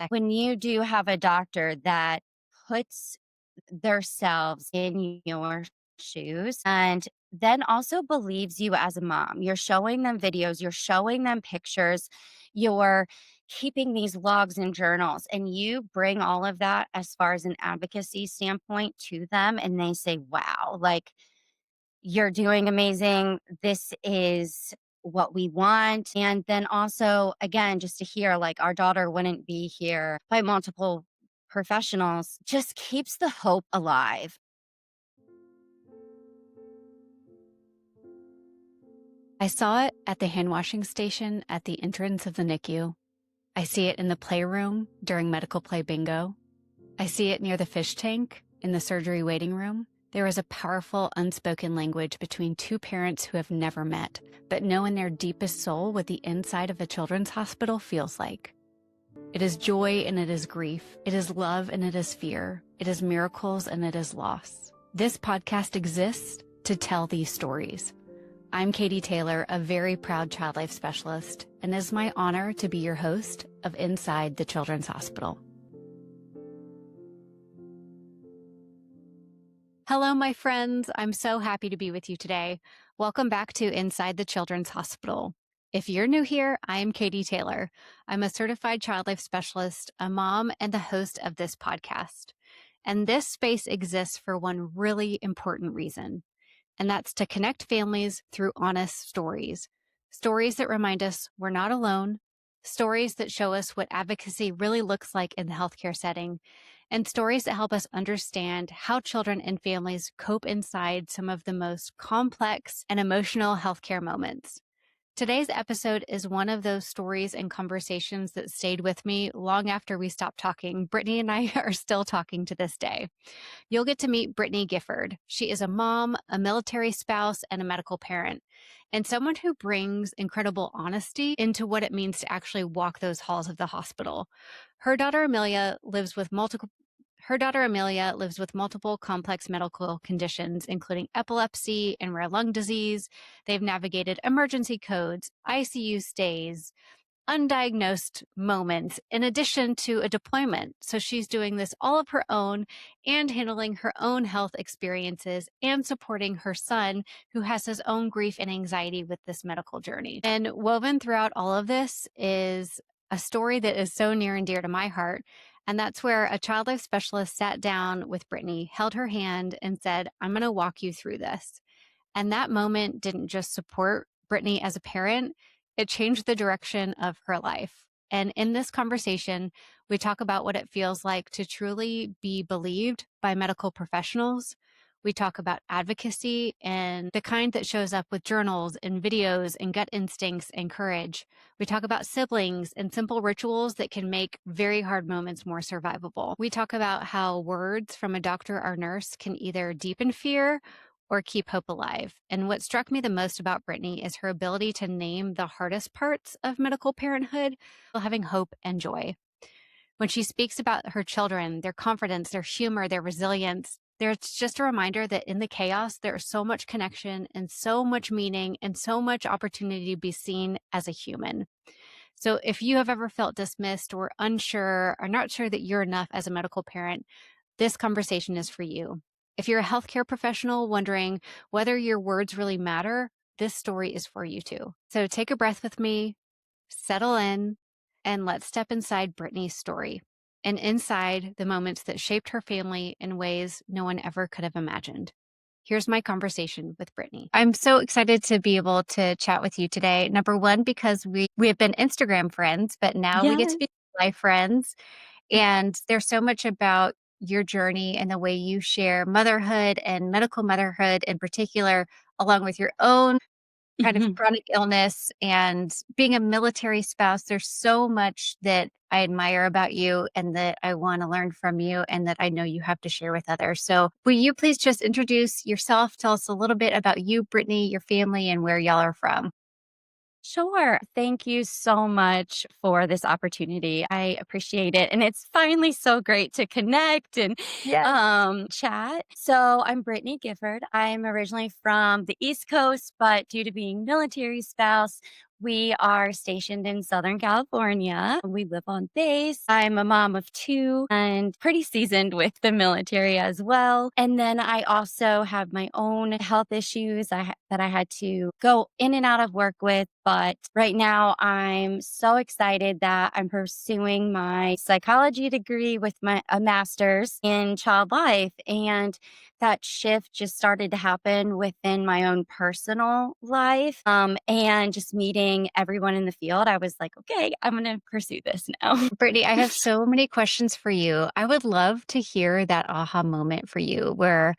when you do have a doctor that puts themselves in your shoes and then also believes you as a mom. You're showing them videos, you're showing them pictures, you're keeping these logs and journals, and you bring all of that as far as an advocacy standpoint to them, and they say, wow, like, you're doing amazing. This is what we want. And then also, again, just to hear like our daughter wouldn't be here by multiple professionals just keeps the hope alive. I saw it at the hand washing station at the entrance of the NICU. I see it in the playroom during medical play bingo. I see it near the fish tank in the surgery waiting room. There is a powerful unspoken language between two parents who have never met, but know in their deepest soul what the inside of a children's hospital feels like. It is joy and it is grief. It is love and it is fear. It is miracles and it is loss. This podcast exists to tell these stories. I'm Katie Taylor, a very proud child life specialist, and it is my honor to be your host of Inside the Children's Hospital. Hello, my friends. I'm so happy to be with you today. Welcome back to Inside the Children's Hospital. If you're new here, I am Katie Taylor. I'm a certified child life specialist, a mom, and the host of this podcast. And this space exists for one really important reason. And that's to connect families through honest stories. Stories that remind us we're not alone, stories that show us what advocacy really looks like in the healthcare setting, and stories that help us understand how children and families cope inside some of the most complex and emotional healthcare moments. Today's episode is one of those stories and conversations that stayed with me long after we stopped talking. Brittany and I are still talking to this day. You'll get to meet Brittany Gifford. She is a mom, a military spouse, and a medical parent, and someone who brings incredible honesty into what it means to actually walk those halls of the hospital. Her daughter Amelia lives with multiple complex medical conditions, including epilepsy and rare lung disease. They've navigated emergency codes, ICU stays, undiagnosed moments, in addition to a deployment. So she's doing this all of her own and handling her own health experiences and supporting her son, who has his own grief and anxiety with this medical journey. And woven throughout all of this is a story that is so near and dear to my heart. And that's where a child life specialist sat down with Brittany, held her hand, and said, I'm going to walk you through this. And that moment didn't just support Brittany as a parent, it changed the direction of her life. And in this conversation, we talk about what it feels like to truly be believed by medical professionals. We talk about advocacy and the kind that shows up with journals and videos and gut instincts and courage. We talk about siblings and simple rituals that can make very hard moments more survivable. We talk about how words from a doctor or nurse can either deepen fear or keep hope alive. And what struck me the most about Brittany is her ability to name the hardest parts of medical parenthood while having hope and joy. When she speaks about her children, their confidence, their humor, their resilience, there's just a reminder that in the chaos, there is so much connection and so much meaning and so much opportunity to be seen as a human. So if you have ever felt dismissed or unsure or not sure that you're enough as a medical parent, this conversation is for you. If you're a healthcare professional wondering whether your words really matter, this story is for you too. So take a breath with me, settle in, and let's step inside Brittany's story and inside the moments that shaped her family in ways no one ever could have imagined. Here's my conversation with Brittany. I'm so excited to be able to chat with you today. Number one, because we have been Instagram friends, but now we get to be life friends. And there's so much about your journey and the way you share motherhood and medical motherhood in particular, along with your own kind of chronic illness and being a military spouse. There's so much that I admire about you and that I want to learn from you and that I know you have to share with others. So will you please just introduce yourself? Tell us a little bit about you, Brittany, your family, and where y'all are from. Sure. Thank you so much for this opportunity. I appreciate it. And it's finally so great to connect and chat. So I'm Brittany Gifford. I'm originally from the East Coast, but due to being military spouse, We are stationed in Southern California. We live on base. I'm a mom of two and pretty seasoned with the military as well. And then I also have my own health issues that I had to go in and out of work with. But right now, I'm so excited that I'm pursuing my psychology degree with a master's in child life. And that shift just started to happen within my own personal life. And just meeting everyone in the field, I was like, okay, I'm going to pursue this now. Brittany, I have so many questions for you. I would love to hear that aha moment for you where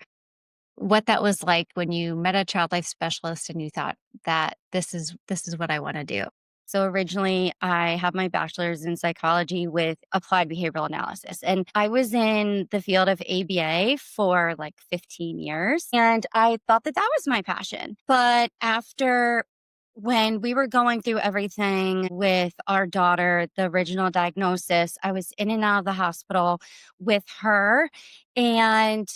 what that was like when you met a child life specialist and you thought that this is what I want to do. So originally, I have my bachelor's in psychology with applied behavioral analysis. And I was in the field of ABA for like 15 years. And I thought that that was my passion. But after when we were going through everything with our daughter, the original diagnosis, I was in and out of the hospital with her. And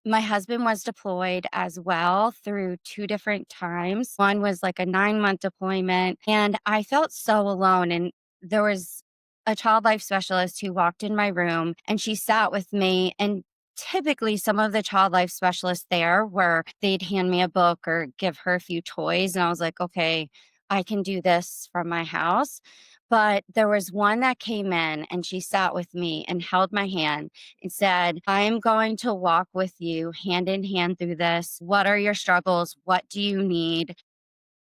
my husband was deployed as well through 2 different times. One was like a 9-month deployment, and I felt so alone, and there was a child life specialist who walked in my room, and she sat with me, and typically, some of the child life specialists there were they'd hand me a book or give her a few toys, and I was like, "Okay, I can do this from my house." But there was one that came in, and she sat with me and held my hand and said, I'm going to walk with you hand in hand through this. What are your struggles? What do you need?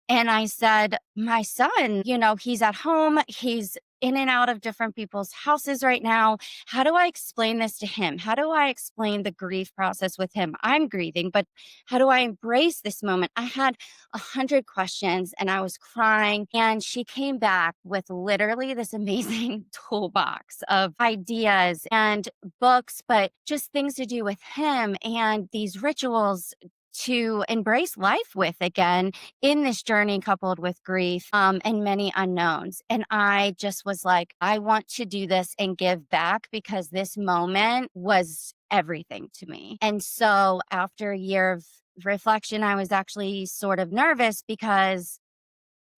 And I said, my son, he's at home. He's in and out of different people's houses right now. How do I explain this to him? How do I explain the grief process with him? I'm grieving, but how do I embrace this moment? I had 100 questions and I was crying. And she came back with literally this amazing toolbox of ideas and books, but just things to do with him and these rituals to embrace life with again in this journey coupled with grief and many unknowns. And I just was like, I want to do this and give back because this moment was everything to me. And so after a year of reflection, I was actually sort of nervous because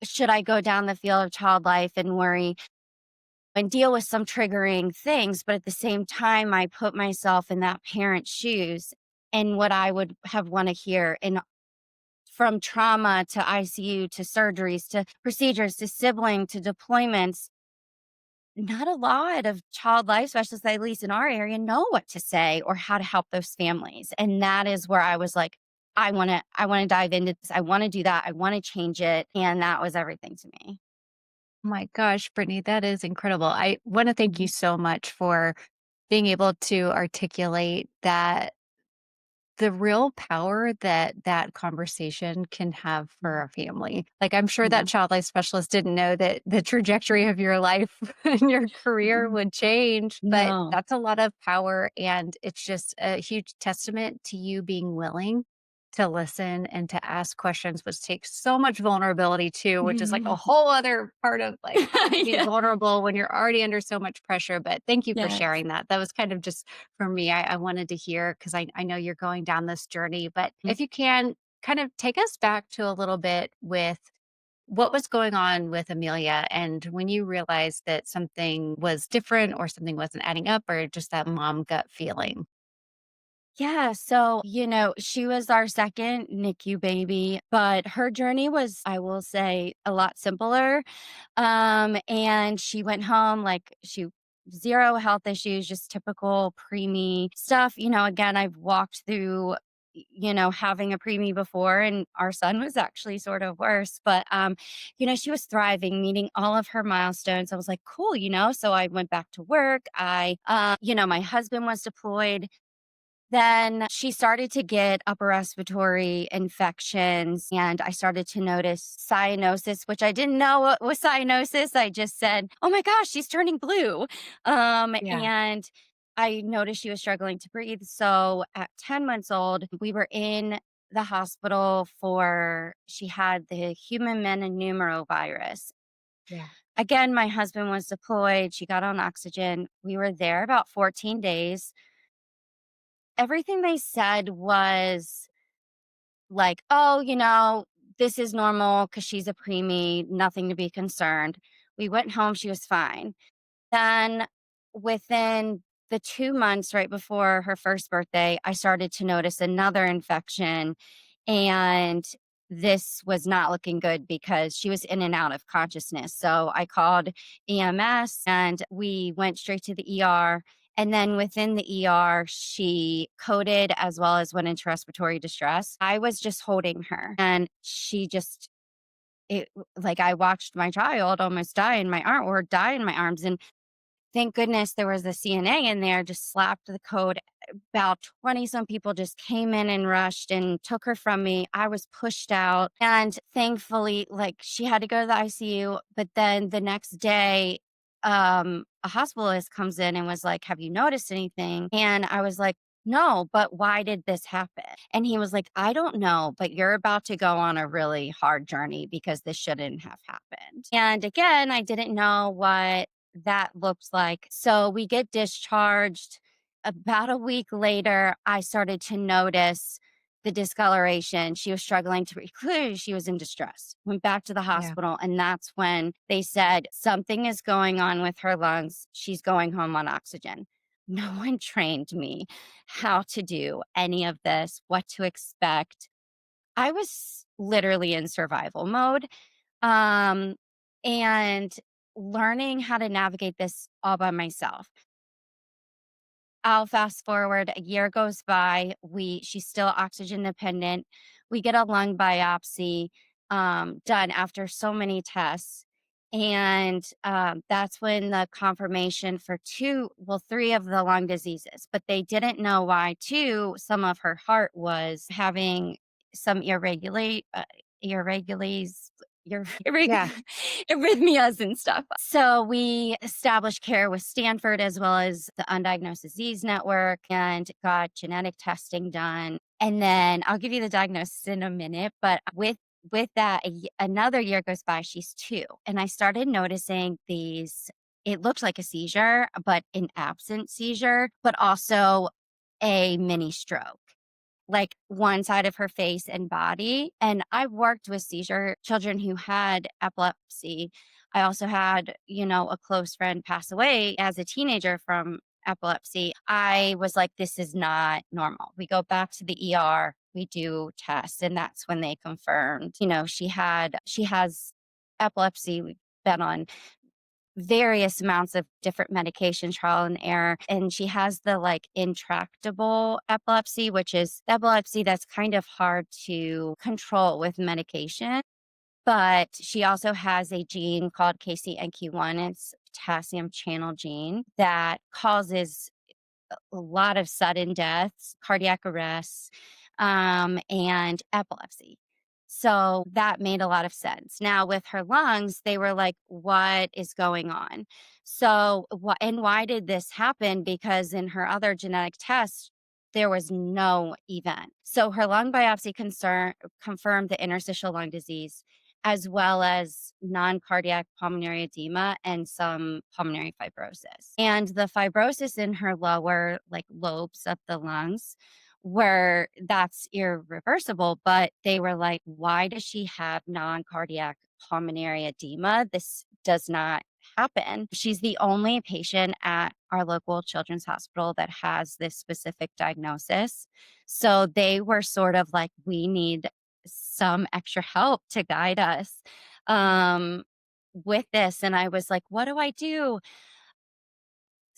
should I go down the field of child life and worry and deal with some triggering things? But at the same time, I put myself in that parent's shoes and what I would have want to hear. And from trauma to ICU to surgeries to procedures to sibling to deployments, not a lot of child life specialists, at least in our area, know what to say or how to help those families. And that is where I was like, I want to dive into this. I want to do that. I want to change it. And that was everything to me. Oh my gosh, Brittany, that is incredible. I want to thank you Mhm. so much for being able to articulate that the real power that that conversation can have for a family. Like, I'm sure that Yeah. child life specialist didn't know that the trajectory of your life and your career Mm-mm. would change, but No. that's a lot of power. And it's just a huge testament to you being willing to listen and to ask questions, which takes so much vulnerability too, which is like a whole other part of like being Yeah. vulnerable when you're already under so much pressure. But thank you for Yes. sharing that. That was kind of just for me. I wanted to hear because I know you're going down this journey. But if you can kind of take us back to a little bit with what was going on with Amelia and when you realized that something was different or something wasn't adding up or just that mom gut feeling. Yeah, so, she was our second NICU baby, but her journey was, I will say, a lot simpler. And she went home like she zero health issues, just typical preemie stuff. Again, I've walked through, having a preemie before, and our son was actually sort of worse, but she was thriving, meeting all of her milestones. I was like, cool, So I went back to work. My husband was deployed then she started to get upper respiratory infections, and I started to notice cyanosis, which I didn't know what was cyanosis. I just said, "Oh my gosh, she's turning blue." Yeah. And I noticed she was struggling to breathe. So at 10 months old, we were in the hospital she had the human metapneumovirus. Yeah. Again, my husband was deployed. She got on oxygen. We were there about 14 days. Everything they said was like, "Oh, this is normal because she's a preemie, nothing to be concerned. We went home, she was fine. Then within the 2 months right before her first birthday, I started to notice another infection, and this was not looking good because she was in and out of consciousness. So I called EMS and we went straight to the ER. And then within the ER, she coded as well as went into respiratory distress. I was just holding her and she just, like I watched my child almost die in my arm or die in my arms. And thank goodness there was a CNA in there, just slapped the code. About 20 some people just came in and rushed and took her from me. I was pushed out. And thankfully, like she had to go to the ICU. But then the next day, a hospitalist comes in and was like, "Have you noticed anything?" And I was like, "No, but why did this happen?" And he was like, "I don't know, but you're about to go on a really hard journey because this shouldn't have happened." And again, I didn't know what that looked like. So we get discharged. About a week later, I started to notice the discoloration. She was struggling to breathe. Clearly, she was in distress. Went back to the Yeah. hospital, and that's when they said something is going on with her lungs. She's going home on oxygen. No one trained me how to do any of this, what to expect. I was literally in survival mode. Um, and learning how to navigate this all by myself. I'll fast forward, a year goes by, she's still oxygen dependent. We get a lung biopsy, done after so many tests, and, that's when the confirmation for 3 of the lung diseases, but they didn't know why 2, some of her heart was having some irregulars Yeah. arrhythmias and stuff. So we established care with Stanford as well as the Undiagnosed Disease Network and got genetic testing done. And then I'll give you the diagnosis in a minute, but with that, another year goes by, she's 2, and I started noticing these, it looked like a seizure, but an absent seizure, but also a mini stroke, like one side of her face and body. And I've worked with seizure children who had epilepsy. I also had, a close friend pass away as a teenager from epilepsy. I was like, this is not normal. We go back to the ER, we do tests, and that's when they confirmed, she has epilepsy. We've been on various amounts of different medication trial and error, and she has the like intractable epilepsy, which is the epilepsy that's kind of hard to control with medication. But she also has a gene called KCNQ1. It's potassium channel gene that causes a lot of sudden deaths, cardiac arrests, and epilepsy. So that made a lot of sense. Now, with her lungs, they were like, what is going on? So, and why did this happen? Because in her other genetic tests, there was no event. So her lung biopsy confirmed the interstitial lung disease, as well as non-cardiac pulmonary edema and some pulmonary fibrosis. And the fibrosis in her lower like lobes of the lungs where that's irreversible, but they were like, why does she have non-cardiac pulmonary edema? This does not happen. She's the only patient at our local children's hospital that has this specific diagnosis. So they were sort of like, we need some extra help to guide us with this. And I was like, what do I do?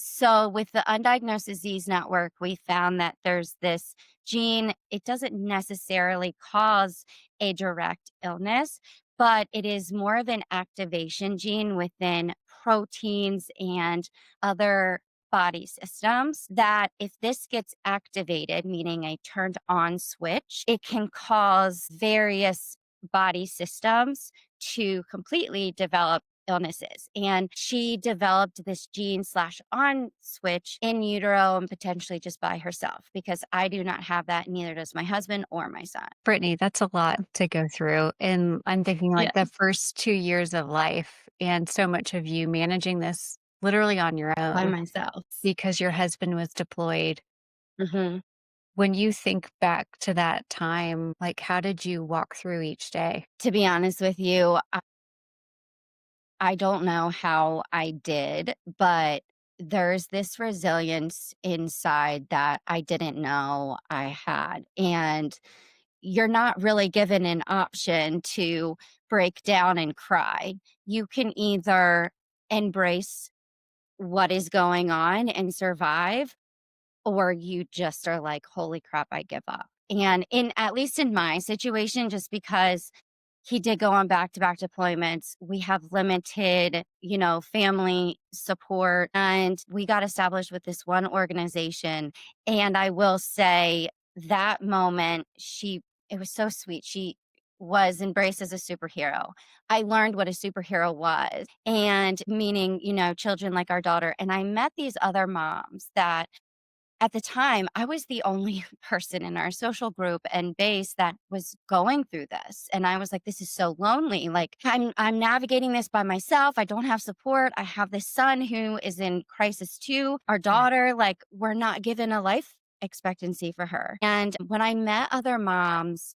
So, with the Undiagnosed Disease Network, we found that there's this gene. It doesn't necessarily cause a direct illness, but it is more of an activation gene within proteins and other body systems that if this gets activated, meaning a turned on switch, it can cause various body systems to completely develop illnesses. And she developed this gene slash on switch in utero and potentially just by herself because I do not have that. Neither does my husband or my son. Brittany, that's a lot to go through. And I'm thinking like the Yes. first 2 years of life and so much of you managing this literally on your By own myself. because your husband was deployed. Hmm. When you think back to that time, like, how did you walk through each day? To be honest with you, I don't know how I did, but there's this resilience inside that I didn't know I had. And you're not really given an option to break down and cry. You can either embrace what is going on and survive, or you just are like, holy crap, I give up. And in at least in my situation, just because he did go on back-to-back deployments. We have limited, family support, and we got established with this one organization, and I will say that moment, it was so sweet. She was embraced as a superhero. I learned what a superhero was, and meaning, children like our daughter, and I met these other moms that at the time, I was the only person in our social group and base that was going through this. And I was like, this is so lonely. Like I'm navigating this by myself. I don't have support. I have this son who is in crisis too. Our Yeah. daughter, like we're not given a life expectancy for her. And when I met other moms,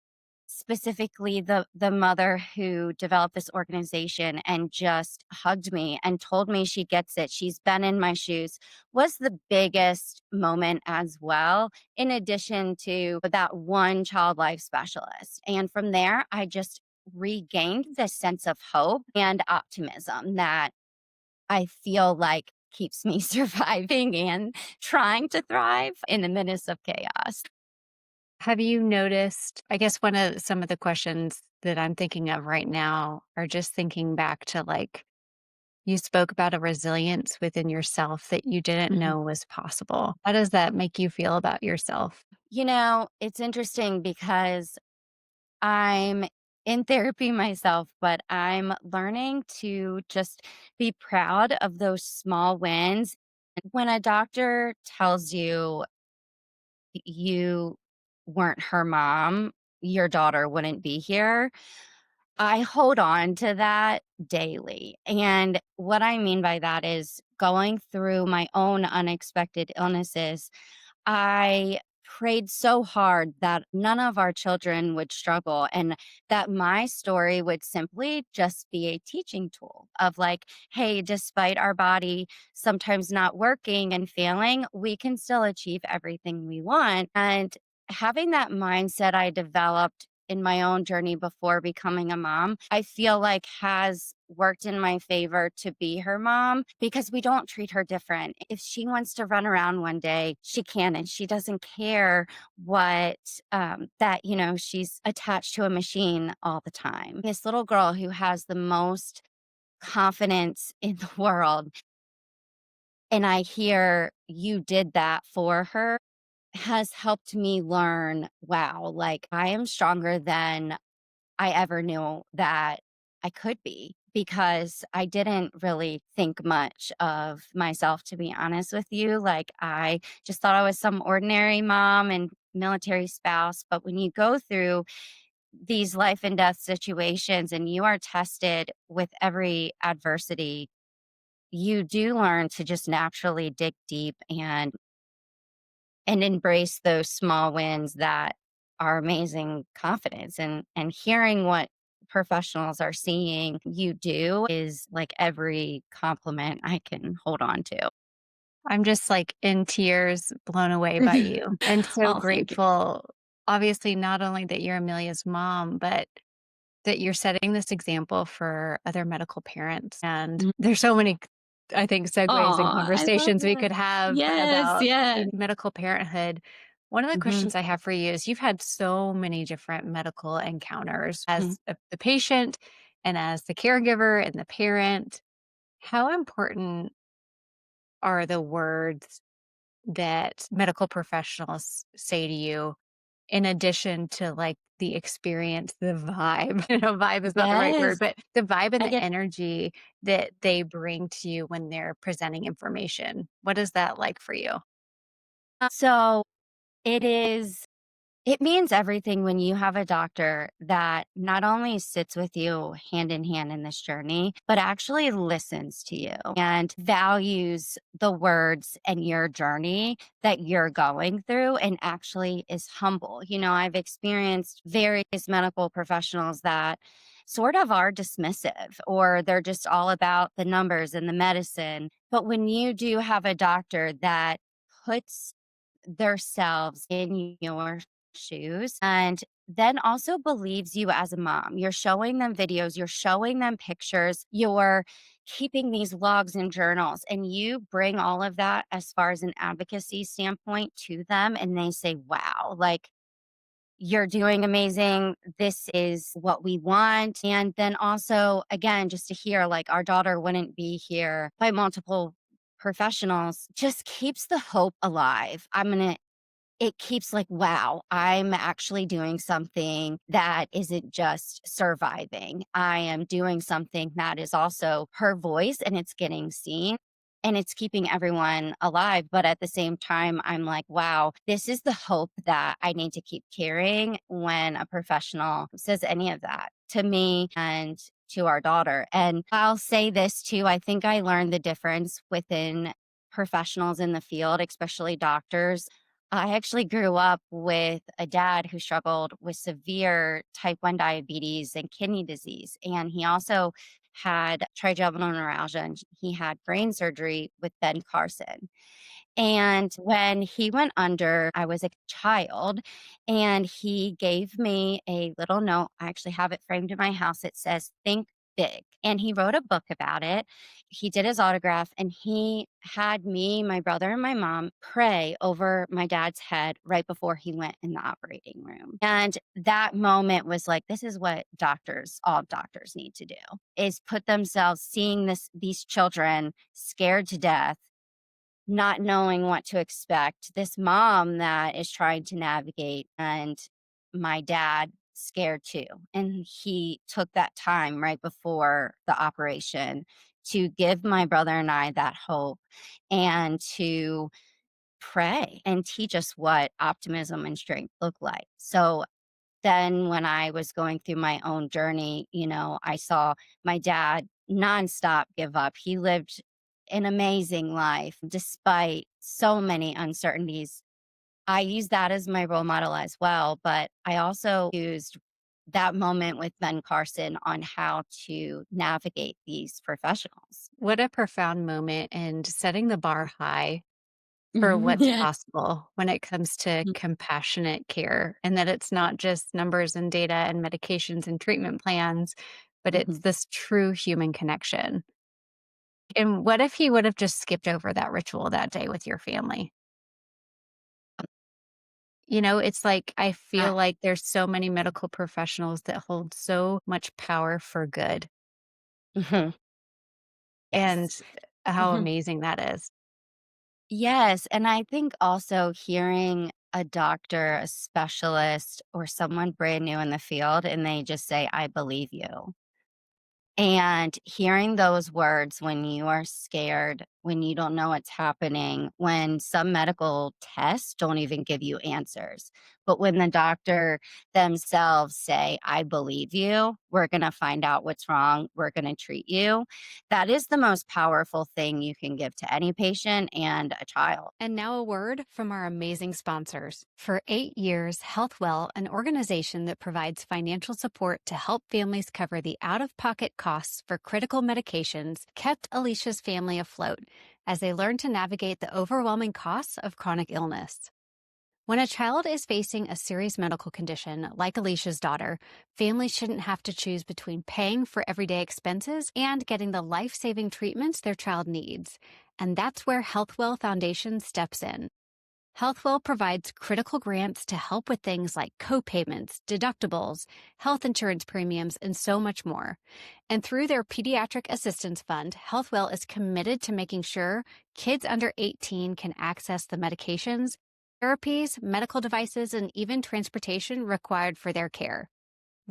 specifically the mother who developed this organization and just hugged me and told me she gets it, she's been in my shoes, was the biggest moment as well, in addition to that one child life specialist. And from there, I just regained this sense of hope and optimism that I feel like keeps me surviving and trying to thrive in the midst of chaos. Have you noticed, I guess one of some of the questions that I'm thinking of right now are just thinking back to, like, you spoke about a resilience within yourself that you didn't Mhm. know was possible. How does that make you feel about yourself? It's interesting because I'm in therapy myself, but I'm learning to just be proud of those small wins. When a doctor tells you you weren't her mom, your daughter wouldn't be here. I hold on to that daily. And what I mean by that is going through my own unexpected illnesses. I prayed so hard that none of our children would struggle and that my story would simply just be a teaching tool of like, hey, despite our body sometimes not working and failing, we can still achieve everything we want. And having that mindset I developed in my own journey before becoming a mom, I feel like has worked in my favor to be her mom because we don't treat her different. If she wants to run around one day, she can, and she doesn't care what she's attached to a machine all the time. This little girl who has the most confidence in the world, and I hear you did that for her has helped me learn, wow, like I am stronger than I ever knew that I could be because I didn't really think much of myself, to be honest with you. Like, I just thought I was some ordinary mom and military spouse. But when you go through these life and death situations and you are tested with every adversity, you do learn to just naturally dig deep and embrace those small wins that are amazing confidence and hearing what professionals are seeing you do is like every compliment I can hold on to. I'm just, like, in tears, blown away by you, and so Oh, thank you. grateful, obviously, not only that you're Amelia's mom, but that you're setting this example for other medical parents, and Mhm. there's so many, I think, segues and Aw, I love conversations we that. could have Yes, about yeah. medical parenthood. One of the Mhm, questions I have for you is you've had so many different medical encounters mhm. as the patient and as the caregiver and the parent. How important are the words that medical professionals say to you in addition to, like, the experience, the vibe? Vibe is not the right word, Yes, but the vibe and I the get energy that they bring to you when they're presenting information. What is that like for you? so it is It means everything when you have a doctor that not only sits with you hand in hand in this journey, but actually listens to you and values the words and your journey that you're going through and actually is humble. I've experienced various medical professionals that sort of are dismissive or they're just all about the numbers and the medicine. But when you do have a doctor that puts themselves in your shoes and then also believes you as a mom. You're showing them videos, you're showing them pictures, you're keeping these logs and journals, and you bring all of that as far as an advocacy standpoint to them, and they say, wow, like, you're doing amazing. This is what we want. And then also, again, just to hear like our daughter wouldn't be here by multiple professionals just keeps the hope alive. It keeps like, wow, I'm actually doing something that isn't just surviving. I am doing something that is also her voice and it's getting seen and it's keeping everyone alive. But at the same time, I'm like, wow, this is the hope that I need to keep carrying when a professional says any of that to me and to our daughter. And I'll say this too, I think I learned the difference within professionals in the field, especially doctors. I actually grew up with a dad who struggled with severe type 1 diabetes and kidney disease. And he also had trigeminal neuralgia and he had brain surgery with Ben Carson. And when he went under, I was a child, and he gave me a little note. I actually have it framed in my house. It says, "Think big." And he wrote a book about it. He did his autograph, and he had me, my brother, and my mom pray over my dad's head right before he went in the operating room. And that moment was like, this is what all doctors need to do is put themselves seeing these children scared to death, not knowing what to expect, this mom that is trying to navigate, and my dad scared too. And he took that time right before the operation to give my brother and I that hope and to pray and teach us what optimism and strength look like. So then when I was going through my own journey, I saw my dad nonstop give up. He lived an amazing life despite so many uncertainties. I use that as my role model as well, but I also used that moment with Ben Carson on how to navigate these professionals. What a profound moment and setting the bar high for Mhm. what's Yeah. possible when it comes to compassionate care, and that it's not just numbers and data and medications and treatment plans, but it's Mhm. this true human connection. And what if you would have just skipped over that ritual that day with your family? It's like I Uh, feel like there's so many medical professionals that hold so much power for good, mhm. and Yes. how Mhm. amazing that is. Yes, and I think also hearing a doctor, a specialist, or someone brand new in the field, and they just say, "I believe you." And hearing those words when you are scared, when you don't know what's happening, when some medical tests don't even give you answers. But when the doctor themselves say, "I believe you, we're going to find out what's wrong, we're going to treat you," that is the most powerful thing you can give to any patient and a child. And now a word from our amazing sponsors. For 8 years, Healthwell, an organization that provides financial support to help families cover the out-of-pocket costs for critical medications, kept Alicia's family afloat as they learned to navigate the overwhelming costs of chronic illness. When a child is facing a serious medical condition like Alicia's daughter, families shouldn't have to choose between paying for everyday expenses and getting the life-saving treatments their child needs. And that's where Healthwell Foundation steps in. Healthwell provides critical grants to help with things like co-payments, deductibles, health insurance premiums, and so much more. And through their Pediatric Assistance Fund, Healthwell is committed to making sure kids under 18 can access the medications, therapies, medical devices, and even transportation required for their care.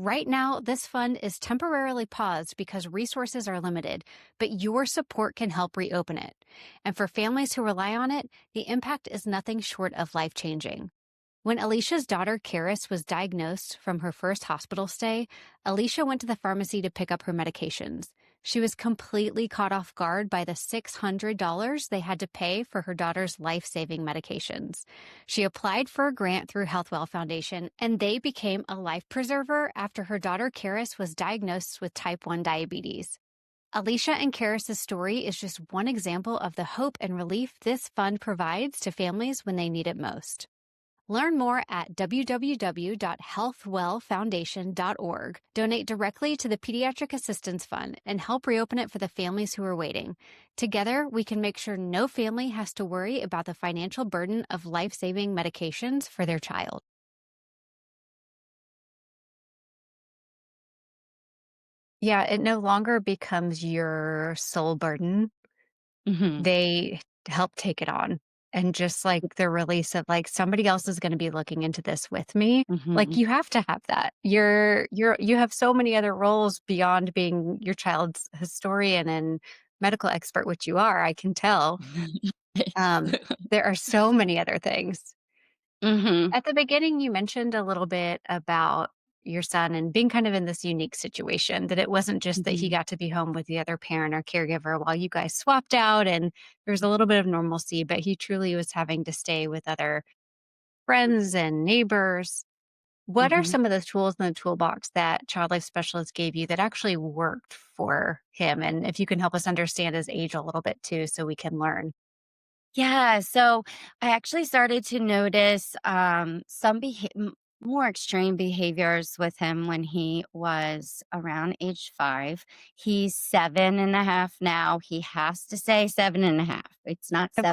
Right now, this fund is temporarily paused because resources are limited, but your support can help reopen it. And for families who rely on it, the impact is nothing short of life-changing. When Alicia's daughter Karis was diagnosed from her first hospital stay, Alicia went to the pharmacy to pick up her medications. She was completely caught off guard by the $600 they had to pay for her daughter's life-saving medications. She applied for a grant through Healthwell Foundation, and they became a life preserver after her daughter Karis was diagnosed with type 1 diabetes. Alicia and Karis' story is just one example of the hope and relief this fund provides to families when they need it most. Learn more at www.healthwellfoundation.org. Donate directly to the Pediatric Assistance Fund and help reopen it for the families who are waiting. Together, we can make sure no family has to worry about the financial burden of life-saving medications for their child. Yeah, it no longer becomes your sole burden. Mhm. They help take it on. And just like the release of like somebody else is going to be looking into this with me. Like Mhm. you have to have that. You have so many other roles beyond being your child's historian and medical expert, which you are, I can tell. Um, there are so many other things. Mhm. At the beginning, you mentioned a little bit about your son and being kind of in this unique situation, that it wasn't just that he Mhm. got to be home with the other parent or caregiver while you guys swapped out and there was a little bit of normalcy, but he truly was having to stay with other friends and neighbors. What are Mhm. some of those tools in the toolbox that child life specialists gave you that actually worked for him? And if you can help us understand his age a little bit too, so we can learn. Yeah, so I actually started to notice some more extreme behaviors with him when he was around age 5. He's 7.5 now. He has to say 7.5. It's not 7.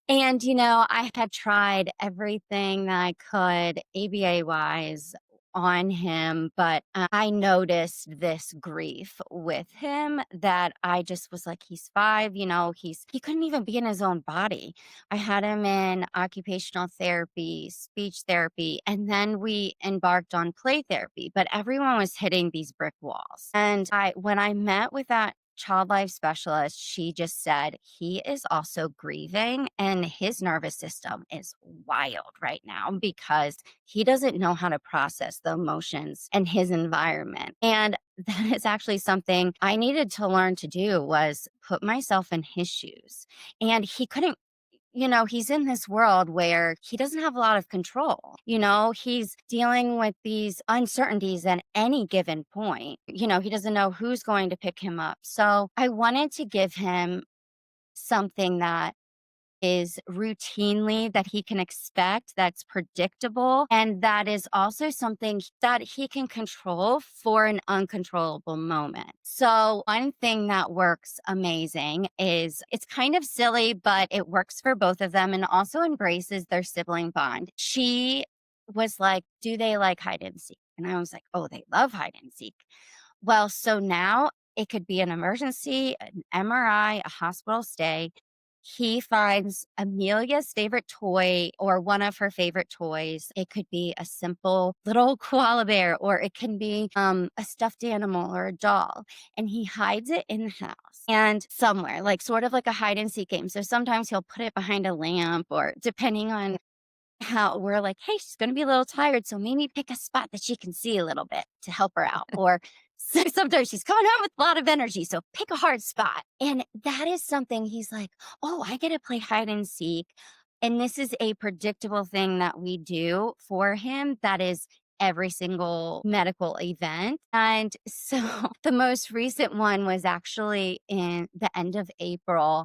And, I had tried everything that I could ABA wise on him, but I noticed this grief with him that I just was like, he's 5, he couldn't even be in his own body. I had him in occupational therapy, speech therapy, and then we embarked on play therapy, but everyone was hitting these brick walls. And when I met with that child life specialist, she just said he is also grieving and his nervous system is wild right now because he doesn't know how to process the emotions and his environment. And that is actually something I needed to learn to do was put myself in his shoes. And he couldn't he's in this world where he doesn't have a lot of control. He's dealing with these uncertainties at any given point. He doesn't know who's going to pick him up. So I wanted to give him something that is routinely that he can expect, that's predictable, and that is also something that he can control for an uncontrollable moment. So, one thing that works amazing is it's kind of silly, but it works for both of them and also embraces their sibling bond. She was like, "Do they like hide and seek?" And I was like, "Oh, they love hide and seek." Well, so now it could be an emergency, an MRI, a hospital stay. He finds Amelia's favorite toy or one of her favorite toys. It could be a simple little koala bear, or it can be a stuffed animal or a doll. And he hides it in the house and somewhere, like sort of like a hide and seek game. So sometimes he'll put it behind a lamp, or depending on how we're like, "Hey, she's gonna be a little tired, so maybe pick a spot that she can see a little bit to help her out." Or sometimes she's coming out with a lot of energy, so pick a hard spot. And that is something he's like, "Oh, I get to play hide and seek." And this is a predictable thing that we do for him that is every single medical event. And so the most recent one was actually in the end of April.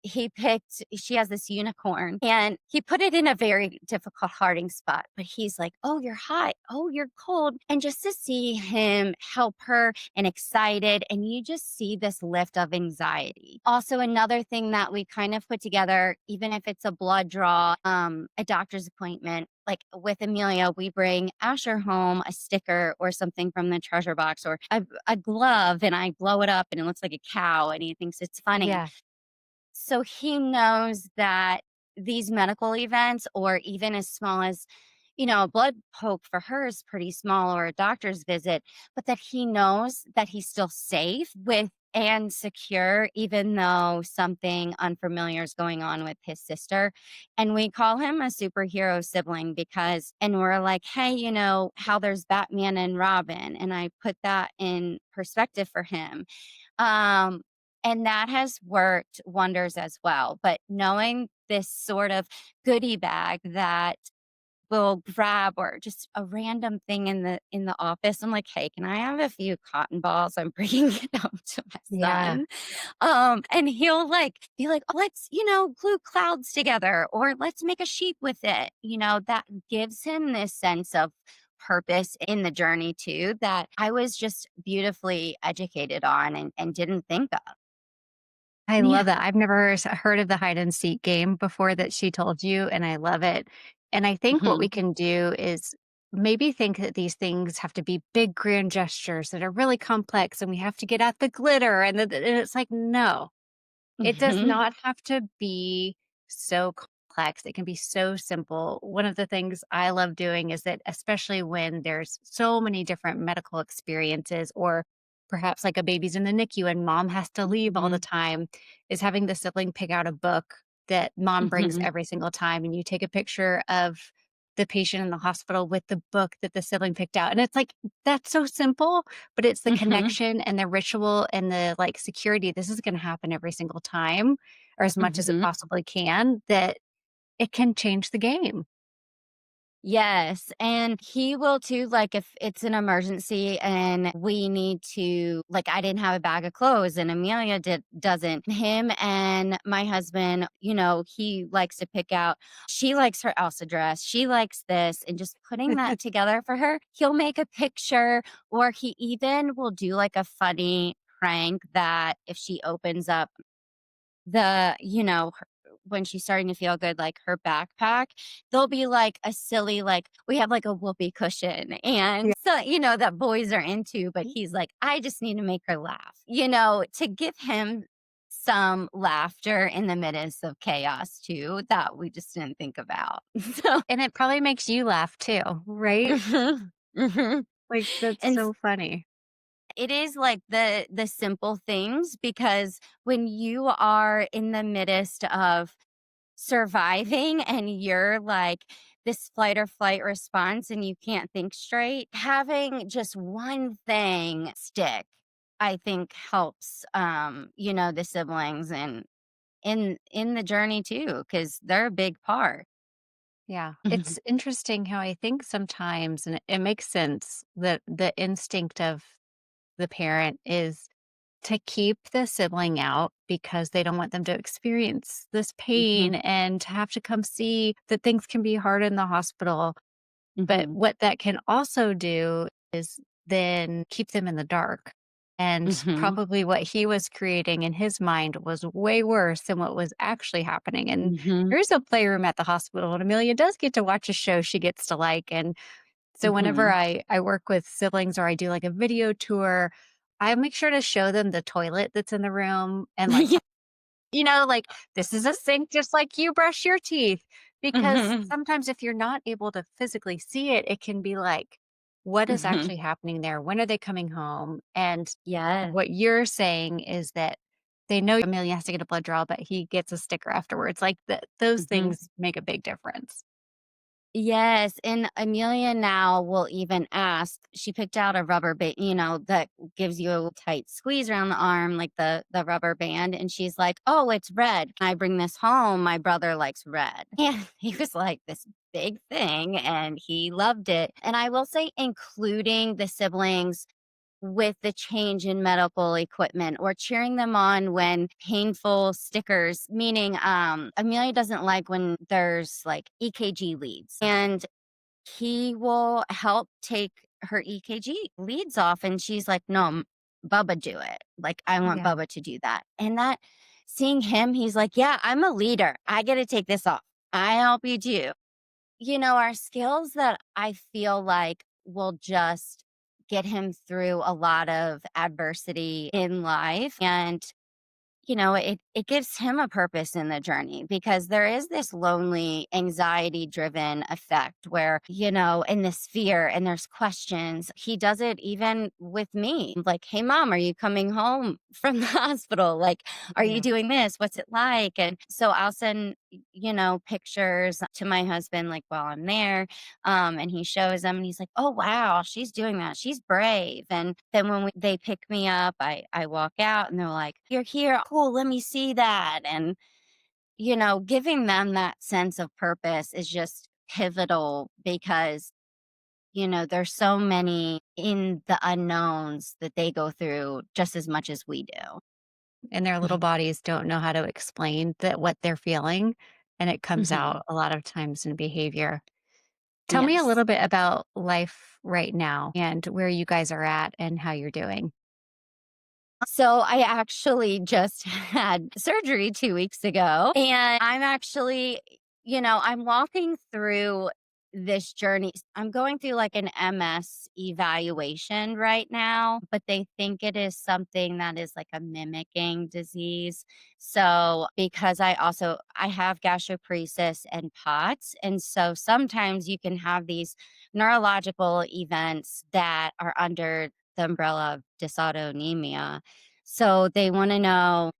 She has this unicorn and he put it in a very difficult harding spot, but he's like, "Oh, you're hot. Oh, you're cold." And just to see him help her and excited, and you just see this lift of anxiety. Also, another thing that we kind of put together, even if it's a blood draw, a doctor's appointment, like with Amelia, we bring Asher home a sticker or something from the treasure box, or a glove, and I blow it up and it looks like a cow and he thinks it's funny. Yeah. So he knows that these medical events, or even as small as, a blood poke for her is pretty small, or a doctor's visit, but that he knows that he's still safe with and secure, even though something unfamiliar is going on with his sister. And we call him a superhero sibling because, and we're like, hey, how there's Batman and Robin. And I put that in perspective for him. Um, and that has worked wonders as well. But knowing this sort of goodie bag that will grab or just a random thing in the office. I'm like, "Hey, can I have a few cotton balls? I'm bringing it home to my Yeah. son." And he'll, like, be like, "Oh, let's, glue clouds together, or let's make a sheep with it." That gives him this sense of purpose in the journey too that I was just beautifully educated on and didn't think of. I Yeah. love that. I've never heard of the hide and seek game before that she told you, and I love it. And I think what we Mhm. can do is maybe think that these things have to be big, grand gestures that are really complex, and we have to get out the glitter. And it's like, no, it does Mhm. not have to be so complex. It can be so simple. One of the things I love doing is that, especially when there's so many different medical experiences, or perhaps like a baby's in the NICU and mom has to leave all the Mhm. time, is having the sibling pick out a book that mom brings Mhm. every single time. And you take a picture of the patient in the hospital with the book that the sibling picked out. And it's like, that's so simple, but it's the Mhm. connection and the ritual and the, like, security. This is gonna happen every single time, or as much as it Mhm. possibly can, that it can change the game. Yes, and he will too, like, if it's an emergency and we need to, like, I didn't have a bag of clothes and Amelia doesn't. Him and my husband, he likes to pick out, she likes her Elsa dress, she likes this, and just putting that together for her. He'll make a picture, or he even will do, like, a funny prank that if she opens up when she's starting to feel good, like her backpack, there'll be like a silly, like, we have like a whoopee cushion and Yeah. so, that boys are into, but he's like, I just need to make her laugh, to give him some laughter in the midst of chaos too, that we just didn't think about. So, And it probably makes you laugh too, right? mhm, mhm. Like, that's And so funny. it is like the simple things because when you are in the midst of surviving and you're like this flight or flight response and you can't think straight, having just one thing stick, I think helps the siblings and in the journey too, because they're a big part. Yeah. It's interesting how I think sometimes, and it makes sense, that the instinct of the parent is to keep the sibling out because they don't want them to experience this pain Mhm, and to have to come see that things can be hard in the hospital. But mhm, what that can also do is then keep them in the dark. And mhm, probably what he was creating in his mind was way worse than what was actually happening. And mhm, there's a playroom at the hospital, and Amelia does get to watch a show she gets to like. And so whenever mhm. I work with siblings or I do like a video tour, I make sure to show them the toilet that's in the room and like, Yeah. like, this is a sink just like you brush your teeth. Because Mhm, sometimes if you're not able to physically see it, it can be like, what is mhm. actually happening there? When are they coming home? And Yes. what you're saying is that they know Amelia has to get a blood draw, but he gets a sticker afterwards. Like, those Mhm. things make a big difference. Yes, and Amelia now will even ask, she picked out a rubber band, that gives you a tight squeeze around the arm, like the rubber band, and she's like, "Oh, it's red. Can I bring this home? My brother likes red." And he was like this big thing and he loved it. And I will say including the siblings with the change in medical equipment or cheering them on when painful stickers, meaning Amelia doesn't like when there's like EKG leads. And he will help take her EKG leads off and she's like, "No, Bubba do it. Like I want Yeah. Bubba to do that." And that seeing him, he's like, "Yeah, I'm a leader. I get to take this off. I help you do." Are skills that I feel like will just get him through a lot of adversity in life. And, it gives him a purpose in the journey because there is this lonely, anxiety driven effect where, in this fear and there's questions. He does it even with me like, "Hey, mom, are you coming home from the hospital, like, "Are you Yeah. doing this? What's it like?" And so I'll send, pictures to my husband, like, while I'm there, and he shows them, and he's like, "Oh, wow, she's doing that. She's brave." And then when they pick me up, I walk out, and they're like, "You're here. Cool, let me see that." And, giving them that sense of purpose is just pivotal because there's so many in the unknowns that they go through just as much as we do. And their little bodies don't know how to explain that what they're feeling, and it comes Mhm. out a lot of times in behavior. Tell me a Yes. little bit about life right now and where you guys are at and how you're doing. So I actually just had surgery 2 weeks ago, and I'm actually, I'm walking through this journey. I'm going through like an MS evaluation right now, but they think it is something that is like a mimicking disease. So because I have gastroparesis and POTS, and so sometimes you can have these neurological events that are under the umbrella of dysautonomia. So they wanna know,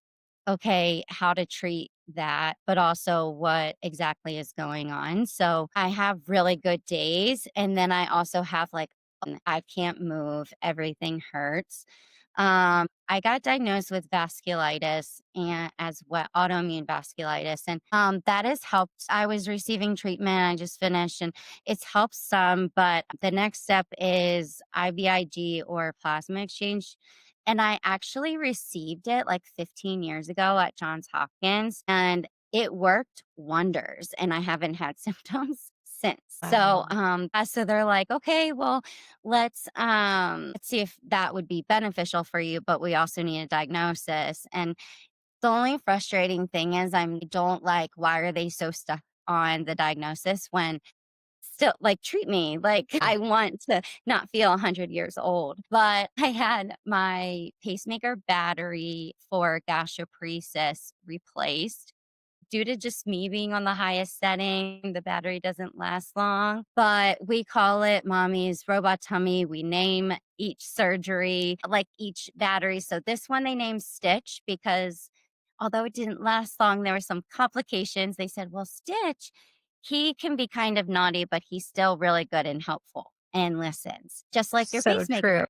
okay, how to treat that, but also what exactly is going on. So I have really good days, and then I also have, like, I can't move, everything hurts. I got diagnosed with vasculitis and as well autoimmune vasculitis, and, that has helped. I was receiving treatment, I just finished, and it's helped some, but the next step is IVIG or plasma exchange, and I actually received it, like, 15 years ago at Johns Hopkins, and it worked wonders, and I haven't had symptoms since. So, Wow. so they're like, "Okay, well, let's see if that would be beneficial for you, but we also need a diagnosis." And the only frustrating thing is I don't like, why are they so stuck on the diagnosis when still, like, treat me like I want to not feel 100 years old. But I had my pacemaker battery for gastroparesis replaced. Due to just me being on the highest setting, the battery doesn't last long, but we call it mommy's robot tummy. We name each surgery, like each battery. So this one they named Stitch because although it didn't last long, there were some complications. They said, well, Stitch, he can be kind of naughty, but he's still really good and helpful and listens, just like your So true. pacemaker.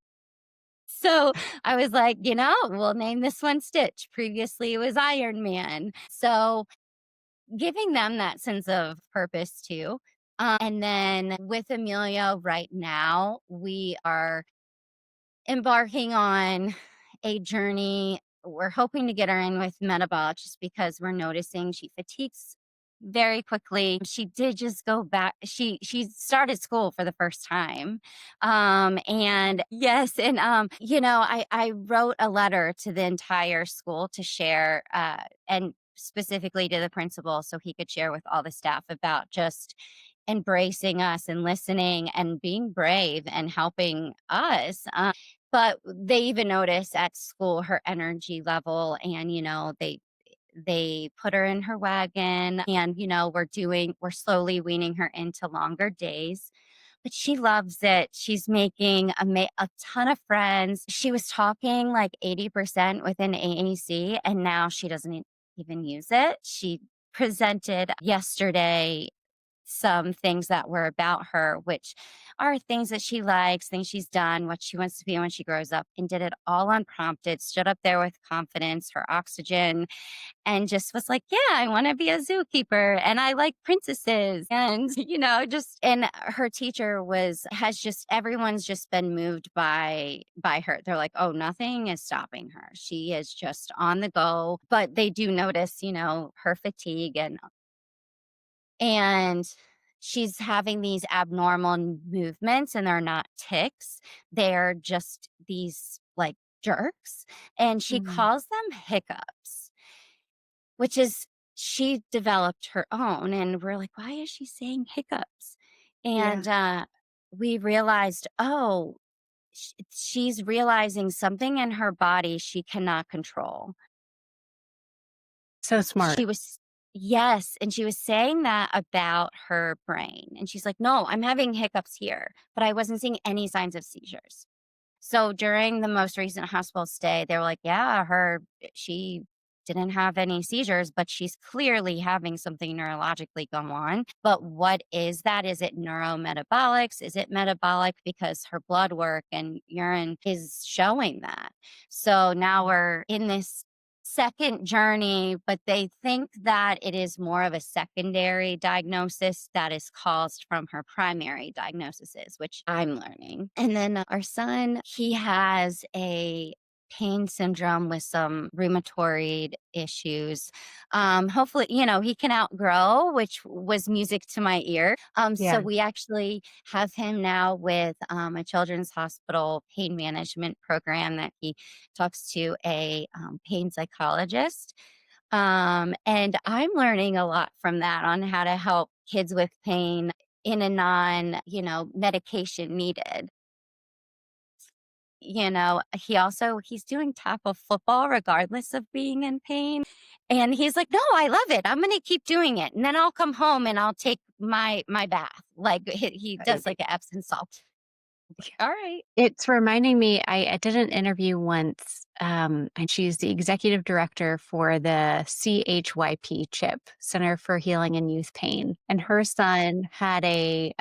So I was like, we'll name this one Stitch. Previously, it was Iron Man. So giving them that sense of purpose too. And then with Amelia right now, we are embarking on a journey. We're hoping to get her in with metabolic just because we're noticing she fatigues very quickly. She did just go back. She started school for the first time. And yes, and I wrote a letter to the entire school to share and specifically to the principal so he could share with all the staff about just embracing us and listening and being brave and helping us. But they even notice at school her energy level, and they put her in her wagon, and we're slowly weaning her into longer days, but she loves it. She's making a ton of friends. She was talking like 80% within AAC, and now she doesn't even use it. She presented yesterday some things that were about her, which are things that she likes, things she's done, what she wants to be when she grows up, and did it all unprompted, stood up there with confidence, her oxygen, and just was like, "Yeah, I want to be a zookeeper and I like princesses." And, and her teacher has just, everyone's just been moved by her. They're like, "Oh, nothing is stopping her. She is just on the go." But they do notice, her fatigue and she's having these abnormal movements, and they're not tics. They're just these like jerks, and she Mhm. calls them hiccups, which is, she developed her own, and we're like, why is she saying hiccups? Yeah. And we realized, oh, she's realizing something in her body she cannot control. So smart. She was Yes, and she was saying that about her brain, and she's like, "No, I'm having hiccups here," but I wasn't seeing any signs of seizures. So during the most recent hospital stay, they were like, "Yeah, she didn't have any seizures, but she's clearly having something neurologically go on. But what is that? Is it neurometabolics? Is it metabolic because her blood work and urine is showing that?" So now we're in this second journey, but they think that it is more of a secondary diagnosis that is caused from her primary diagnoses, which I'm learning. And then our son, he has a pain syndrome with some rheumatoid issues. Hopefully, he can outgrow, which was music to my ear. So Yeah. we actually have him now with a children's hospital pain management program that he talks to a pain psychologist. And I'm learning a lot from that on how to help kids with pain in a medication needed. He's doing tackle football regardless of being in pain. And he's like, "No, I love it. I'm going to keep doing it. And then I'll come home and I'll take my bath." Like he does like an Epsom salt. All right. It's reminding me, I did an interview once, and she's the executive director for the CHYP CHIP, Center for Healing and Youth Pain. And her son had I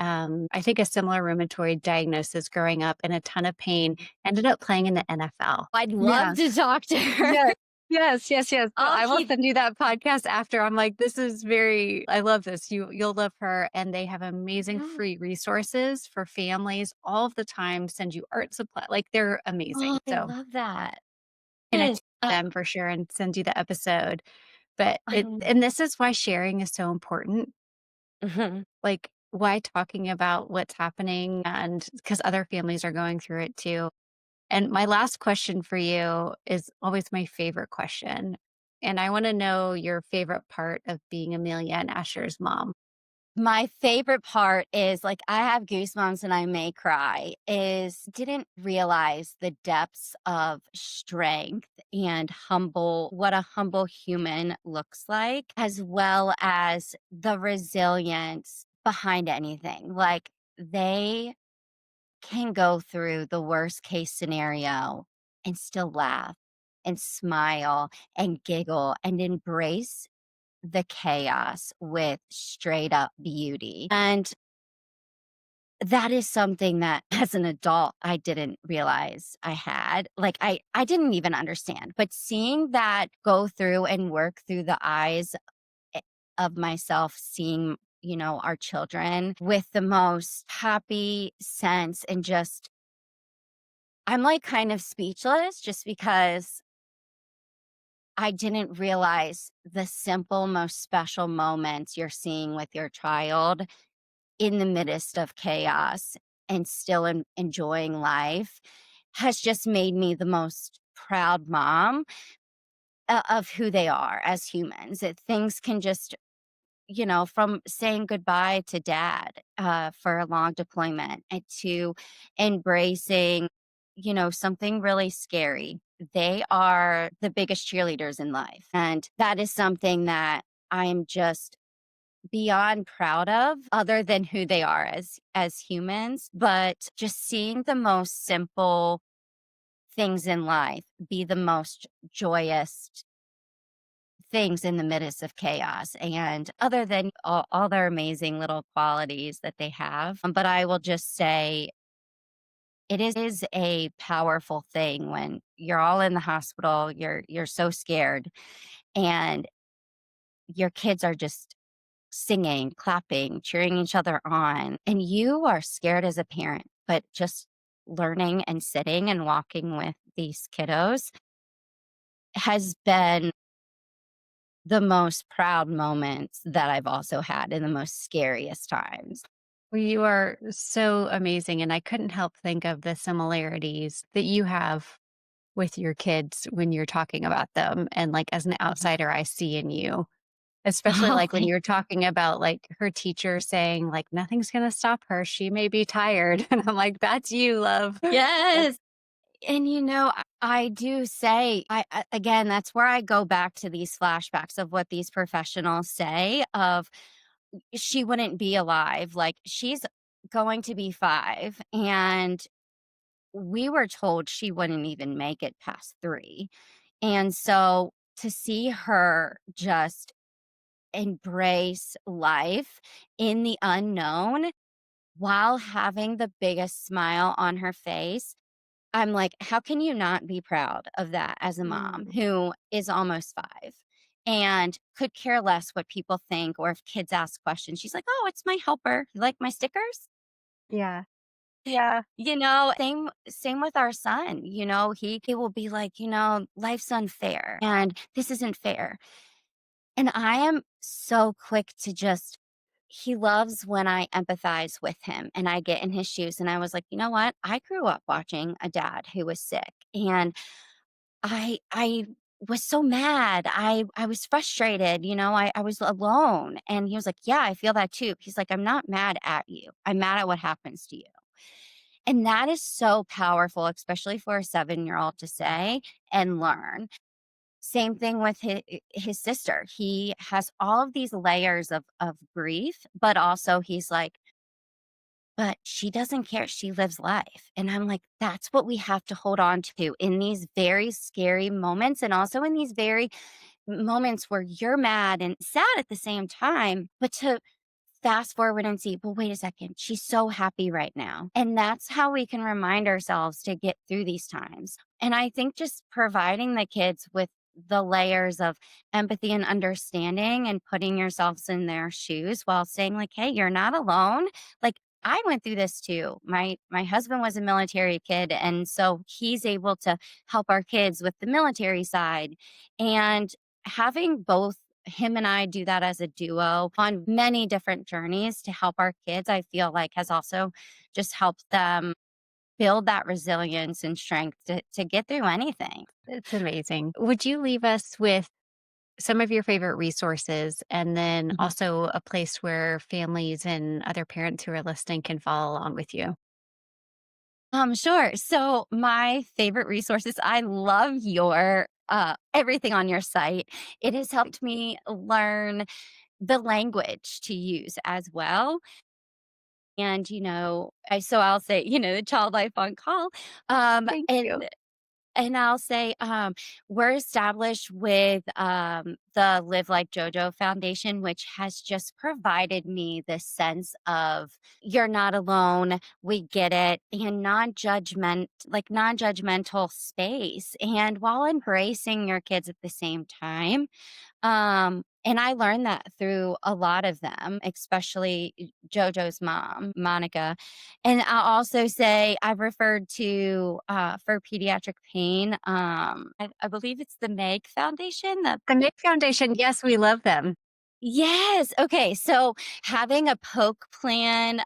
think a similar rheumatoid diagnosis growing up in a ton of pain, ended up playing in the NFL. I'd Yeah. love to talk to her. Yes. Yes, yes, yes. So I'll I will keep. send you that podcast after. I'm like, this is I love this. You'll love her. And they have amazing Oh, free resources for families all of the time, send you art supply. Like they're amazing. I So love that. connect Yes. with them for sure and send you the episode. But I love. and this is why sharing is so important. Mhm. Like why talking about what's happening and because other families are going through it too. And my last question for you is always my favorite question. And I want to know your favorite part of being Amelia and Asher's mom. My favorite part is, like, I have goosebumps and I may cry, is didn't realize the depths of strength and what a humble human looks like, as well as the resilience behind anything. Like, they can go through the worst case scenario and still laugh and smile and giggle and embrace the chaos with straight up beauty. And that is something that as an adult, I didn't realize I had. Like I didn't even understand. But seeing that go through and work through the eyes eh, of myself, seeing, our children with the most happy sense and just I'm like kind of speechless just because I didn't realize the simple, most special moments you're seeing with your child in the midst of chaos and still enjoying life has just made me the most proud mom of who they are as humans. That things can just, from saying goodbye to dad for a long deployment and to embracing, something really scary. They are the biggest cheerleaders in life. And that is something that I'm just beyond proud of other than who they are as humans, but just seeing the most simple things in life be the most joyous things in the midst of chaos and other than all their amazing little qualities that they have. But I will just say it is a powerful thing when you're all in the hospital, you're so scared and your kids are just singing, clapping, cheering each other on. And you are scared as a parent, but just learning and sitting and walking with these kiddos has been the most proud moments that I've also had in the most scariest times. Well, you are so amazing. And I couldn't help think of the similarities that you have with your kids when you're talking about them. And like as an outsider, I see in you. Especially, Oh, like, when you're talking about, like, her teacher saying, like, "Nothing's gonna stop her, she may be tired," and I'm like, "That's you, love." yes. And I do say, again, that's where I go back to these flashbacks of what these professionals say of she wouldn't be alive. Like she's going to be 5 and we were told she wouldn't even make it past 3. And so to see her just embrace life in the unknown while having the biggest smile on her face, I'm like, how can you not be proud of that as a mom Mm. who is almost 5 and could care less what people think or if kids ask questions? She's like, "Oh, it's my helper. You like my stickers?" Yeah. Yeah. Same with our son. He will be like, life's unfair and this isn't fair. And I am so quick to just he loves when I empathize with him and I get in his shoes. And I was like, you know what? I grew up watching a dad who was sick and I was so mad. I was frustrated, I was alone. And he was like, yeah, I feel that too. He's like, I'm not mad at you. I'm mad at what happens to you. And that is so powerful, especially for a 7-year-old to say and learn. Same thing with his sister. He has all of these layers of grief, but also he's like, but she doesn't care. She lives life. And I'm like, that's what we have to hold on to in these very scary moments and also in these very moments where you're mad and sad at the same time, but to fast forward and see, well, wait a second, she's so happy right now. And that's how we can remind ourselves to get through these times. And I think just providing the kids with the layers of empathy and understanding and putting yourselves in their shoes while saying like, hey, you're not alone. Like I went through this too. My husband was a military kid and so he's able to help our kids with the military side and having both him and I do that as a duo on many different journeys to help our kids, I feel like has also just helped them build that resilience and strength to get through anything. It's amazing. Would you leave us with some of your favorite resources and then Mhm. also a place where families and other parents who are listening can follow along with you? Sure. So my favorite resources, I love your everything on your site. It has helped me learn the language to use as well. And, I'll say, the child life on call. Um, Thank you. and And I'll say, we're established with the Live Like JoJo Foundation, which has just provided me this sense of you're not alone, we get it, and non-judgmental space. And while embracing your kids at the same time, and I learned that through a lot of them, especially JoJo's mom, Monica. And I'll also say I've referred to for pediatric pain. I believe it's the Meg Foundation. The Nick Foundation, yes, we love them. Yes. Okay. So having a poke plan.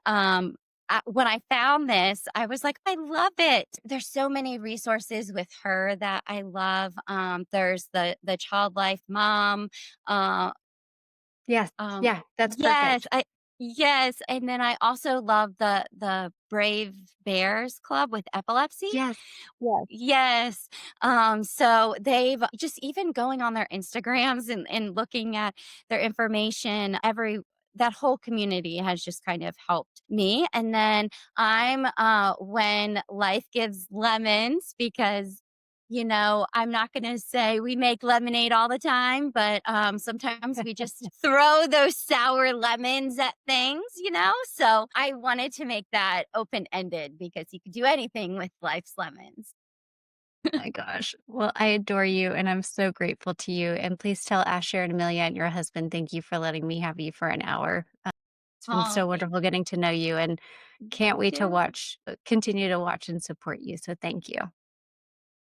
When I found this, I was like, I love it. There's so many resources with her that I love. There's the Child Life Mom. Uh, Yes. um, Yeah, that's yes, perfect. yes, and then I also love the Brave Bears Club with epilepsy. Yes. Yes. Yes. So they've just even going on their Instagrams and looking at their information, that whole community has just kind of helped me. And then I'm when life gives lemons because I'm not going to say we make lemonade all the time, but sometimes we just throw those sour lemons at things. So I wanted to make that open ended because you could do anything with life's lemons. My gosh. Well, I adore you and I'm so grateful to you. And please tell Asher and Amelia and your husband, thank you for letting me have you for an hour. It's been Oh, so thank wonderful getting to know you and can't you wait to too. continue to watch and support you. So thank you.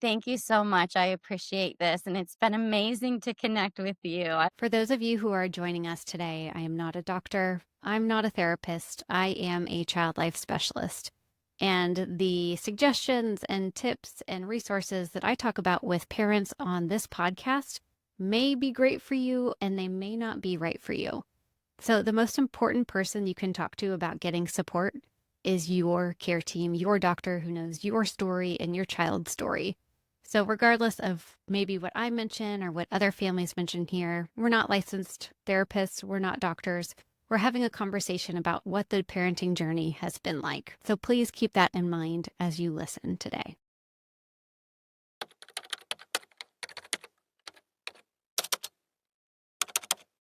Thank you so much. I appreciate this, and it's been amazing to connect with you. For those of you who are joining us today, I am not a doctor. I'm not a therapist. I am a child life specialist. And the suggestions and tips and resources that I talk about with parents on this podcast may be great for you and they may not be right for you. So, the most important person you can talk to about getting support is your care team, your doctor who knows your story and your child's story. So, regardless of maybe what I mention or what other families mention here, we're not licensed therapists, we're not doctors. We're having a conversation about what the parenting journey has been like. So please keep that in mind as you listen today.